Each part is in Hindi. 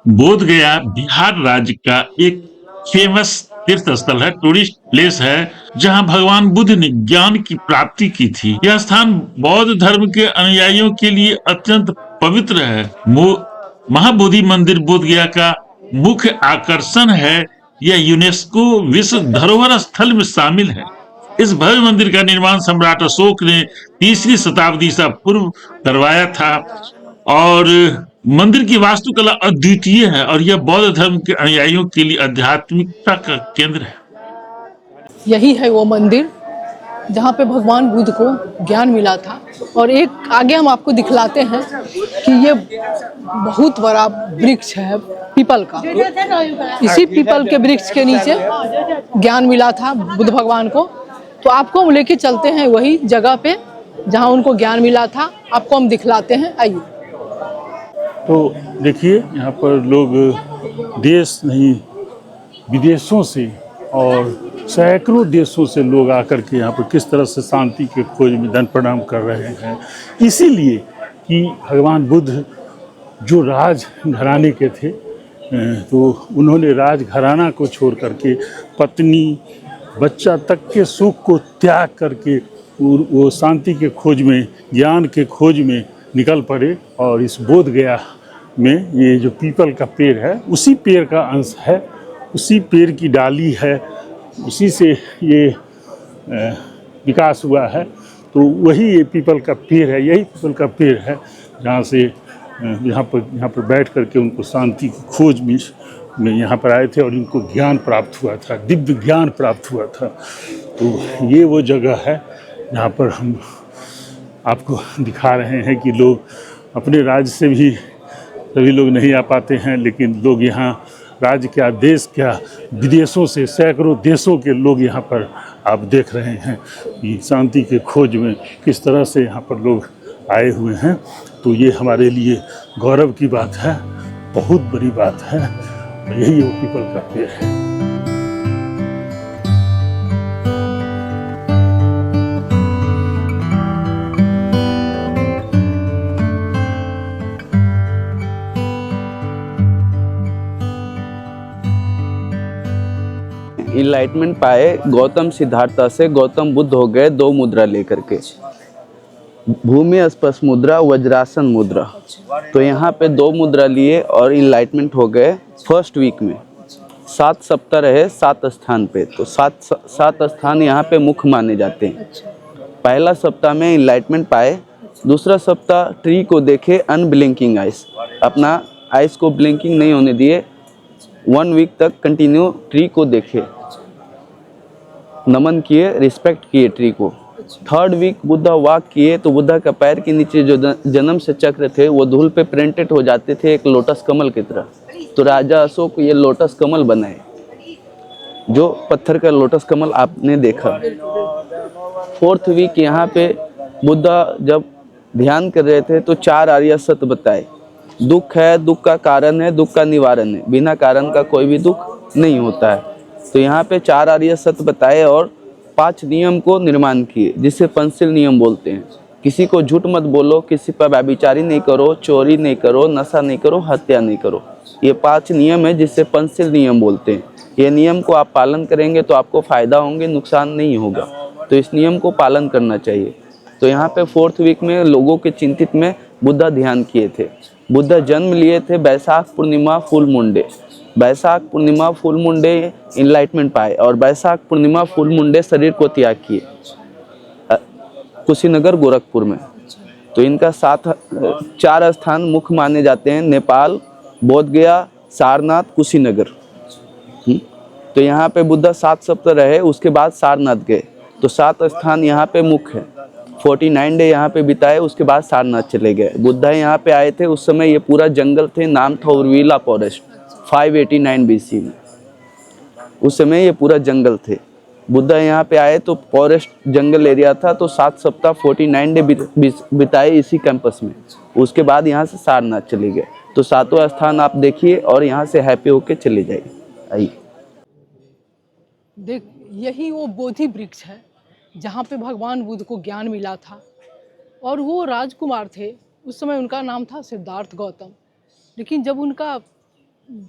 बोध गया बिहार राज्य का एक फेमस तीर्थ स्थल है, टूरिस्ट प्लेस है, जहां भगवान बुद्ध ने ज्ञान की प्राप्ति की थी। यह स्थान बौद्ध धर्म के अनुयायियों के लिए अत्यंत पवित्र है। महाबोधि मंदिर बोध गया का मुख्य आकर्षण है। यह यूनेस्को विश्व धरोहर स्थल में शामिल है। इस भव्य मंदिर का निर्माण सम्राट अशोक ने तीसरी शताब्दी ईसा पूर्व करवाया था और मंदिर की वास्तुकला अद्वितीय है और यह बौद्ध धर्म के अनुयायियों के लिए आध्यात्मिकता का केंद्र है। यही है वो मंदिर जहाँ पे भगवान बुद्ध को ज्ञान मिला था। और एक आगे हम आपको दिखलाते हैं कि ये बहुत बड़ा वृक्ष है पीपल का। इसी पीपल के वृक्ष के नीचे ज्ञान मिला था बुद्ध भगवान को। तो आपको हम लेके चलते हैं वही जगह पे जहाँ उनको ज्ञान मिला था। आपको हम दिखलाते हैं, आइए। तो देखिए, यहाँ पर लोग देश नहीं विदेशों से और सैकड़ों देशों से लोग आकर के यहाँ पर किस तरह से शांति के खोज में दंड प्रणाम कर रहे हैं। इसीलिए कि भगवान बुद्ध जो राज घराने के थे, तो उन्होंने राज घराना को छोड़ करके पत्नी बच्चा तक के सुख को त्याग करके वो शांति के खोज में, ज्ञान के खोज में निकल पड़े। और इस बोध गया में ये जो पीपल का पेड़ है, उसी पेड़ का अंश है, उसी पेड़ की डाली है, उसी से ये विकास हुआ है। तो वही ये पीपल का पेड़ है, यही पीपल का पेड़ है जहाँ से यहाँ पर बैठ करके उनको शांति की खोज में यहाँ पर आए थे और इनको ज्ञान प्राप्त हुआ था, दिव्य ज्ञान प्राप्त हुआ था। तो ये वो जगह है जहाँ पर हम आपको दिखा रहे हैं कि लोग अपने राज्य से भी सभी लोग नहीं आ पाते हैं, लेकिन लोग यहाँ राज्य क्या, देश क्या, विदेशों से सैकड़ों देशों के लोग यहाँ पर आप देख रहे हैं कि शांति के खोज में किस तरह से यहाँ पर लोग आए हुए हैं। तो ये हमारे लिए गौरव की बात है, बहुत बड़ी बात है। यही वो पीपल का पेड़ है। इनलाइटमेंट पाए गौतम सिद्धार्था से गौतम बुद्ध हो गए 2 मुद्रा लेकर के, भूमि स्पर्श मुद्रा, वज्रासन मुद्रा। तो यहाँ पे 2 मुद्रा लिए और इनलाइटमेंट हो गए फर्स्ट वीक में। 7 सप्ताह रहे 7 स्थान पे। तो 7 स्थान यहाँ पे मुख्य माने जाते हैं। पहला सप्ताह में इनलाइटमेंट पाए, दूसरा सप्ताह ट्री को देखे अनब्लिंकिंग आइस, अपना आइस को ब्लिंकिंग नहीं होने दिए, 1 वीक तक कंटिन्यू ट्री को देखे, नमन किए, रिस्पेक्ट किए ट्री को। 3rd वीक बुद्धा वॉक किए तो बुद्धा का पैर के नीचे जो जन्म से चक्र थे वो धूल पे प्रिंटेड हो जाते थे एक लोटस कमल की तरह। तो राजा अशोक ये लोटस कमल बनाए, जो पत्थर का लोटस कमल आपने देखा। 4th वीक यहाँ पे बुद्धा जब ध्यान कर रहे थे तो 4 आर्य सत्य बताए। दुख है, दुख का कारण है, दुख का निवारण है, बिना कारण का कोई भी दुख नहीं होता है। तो यहाँ पे 4 आर्य सत्य बताए और 5 नियम को निर्माण किए, जिसे पंचशील नियम बोलते हैं। किसी को झूठ मत बोलो, किसी पर व्यभिचारी नहीं करो, चोरी नहीं करो, नशा नहीं करो, हत्या नहीं करो। ये 5 नियम है जिसे पंचशील नियम बोलते हैं। ये नियम को आप पालन करेंगे तो आपको फायदा होंगे, नुकसान नहीं होगा। तो इस नियम को पालन करना चाहिए। तो यहाँ पे 4th वीक में लोगों के चिंतित में बुद्धा ध्यान किए थे। बुद्धा जन्म लिए थे बैसाख पूर्णिमा फुल मुंडे। बैसाख पूर्णिमा फुल मुंडे इनलाइटमेंट पाए और बैसाख पूर्णिमा फुल मुंडे शरीर को त्याग किए कुशीनगर गोरखपुर में। तो इनका 4 स्थान मुख्य माने जाते हैं, नेपाल, बोध गया, सारनाथ, कुशीनगर। तो यहाँ पे बुद्धा 7 सप्ताह रहे, उसके बाद सारनाथ गए। तो 7 स्थान यहाँ पे मुख्य है। 49 डे यहाँ पे बिताए, उसके बाद सारनाथ चले गए। बुद्धा यहाँ पे आए थे, उस समय ये पूरा जंगल थे, नाम था उर्विला फॉरेस्ट। 589 BC में उस समय ये पूरा जंगल थे। बुद्धा यहाँ पे आए तो फॉरेस्ट जंगल एरिया था। तो 7 सप्ताह 49 डे बिताए इसी कैंपस में। उसके बाद यहाँ से सारनाथ चले गए। तो 7वां स्थान आप देखिए और यहाँ से हैप्पी होके चले जाइए। आइए देख, यही वो बोधि वृक्ष है जहाँ पे भगवान बुद्ध को ज्ञान मिला था। और वो राजकुमार थे, उस समय उनका नाम था सिद्धार्थ गौतम। लेकिन जब उनका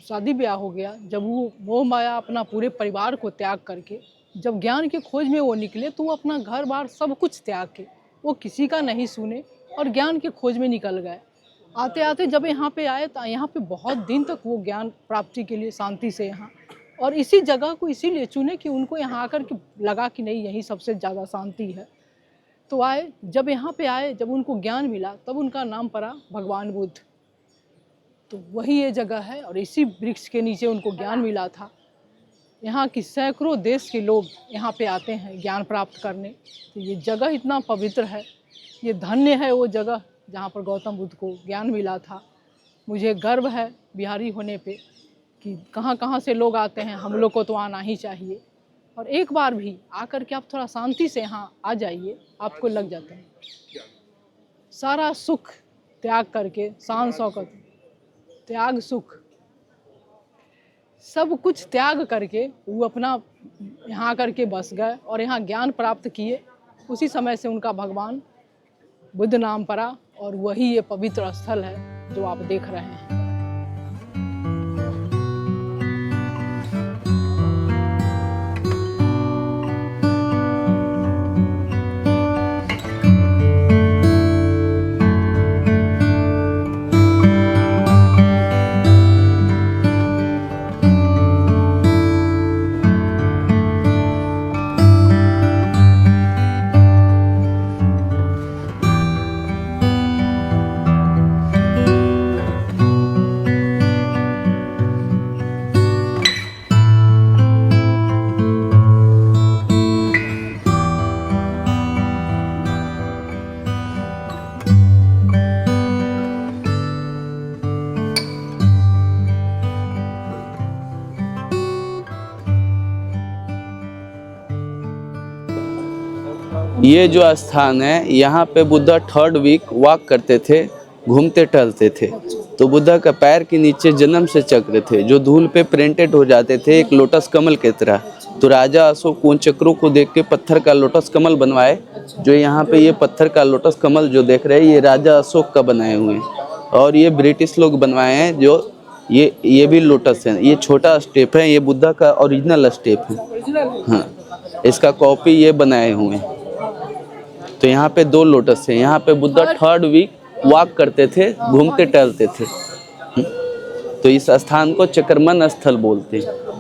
शादी ब्याह हो गया, जब वो मोह माया अपना पूरे परिवार को त्याग करके जब ज्ञान की खोज में वो निकले, तो वो अपना घर बार सब कुछ त्याग के वो किसी का नहीं सुने और ज्ञान की खोज में निकल गए। आते आते जब यहाँ पे आए तो यहाँ पे बहुत दिन तक वो ज्ञान प्राप्ति के लिए शांति से यहाँ, और इसी जगह को इसीलिए चुने कि उनको यहाँ आकर के लगा कि नहीं यही सबसे ज़्यादा शांति है। तो आए, जब यहाँ पे आए, जब उनको ज्ञान मिला, तब उनका नाम पड़ा भगवान बुद्ध। तो वही ये जगह है और इसी वृक्ष के नीचे उनको ज्ञान मिला था। यहाँ की सैकड़ों देश के लोग यहाँ पे आते हैं ज्ञान प्राप्त करने। तो ये जगह इतना पवित्र है, ये धन्य है वो जगह जहाँ पर गौतम बुद्ध को ज्ञान मिला था। मुझे गर्व है बिहारी होने पे कि कहाँ कहाँ से लोग आते हैं, हम लोग को तो आना ही चाहिए। और एक बार भी आकर के आप थोड़ा शांति से यहाँ आ जाइए, आपको लग जाता है सारा सुख त्याग करके, शान शौकत त्याग सुख सब कुछ त्याग करके वो अपना यहाँ आकर के बस गए और यहाँ ज्ञान प्राप्त किए। उसी समय से उनका भगवान बुद्ध नाम पड़ा और वही ये पवित्र स्थल है जो आप देख रहे हैं। ये जो स्थान है, यहाँ पे बुद्धा 3rd वीक वॉक करते थे, घूमते टहलते थे। तो बुद्धा का पैर के नीचे जन्म से चक्र थे जो धूल पे प्रिंटेड हो जाते थे एक लोटस कमल की तरह। तो राजा अशोक उन चक्रों को देख के पत्थर का लोटस कमल बनवाए। जो यहाँ पे ये पत्थर का लोटस कमल जो देख रहे हैं, ये राजा अशोक का बनाए हुए हैं और ये ब्रिटिश लोग बनवाए हैं। जो ये भी लोटस है, ये छोटा स्टेप है, ये बुद्धा का ओरिजिनल स्टेप है। हाँ, इसका कॉपी ये बनाए हुए हैं। तो यहाँ पे 2 लोटस है। यहाँ पे बुद्धा 3rd वीक वॉक करते थे, घूमते टहलते थे। तो इस स्थान को चक्रमन स्थल बोलते हैं।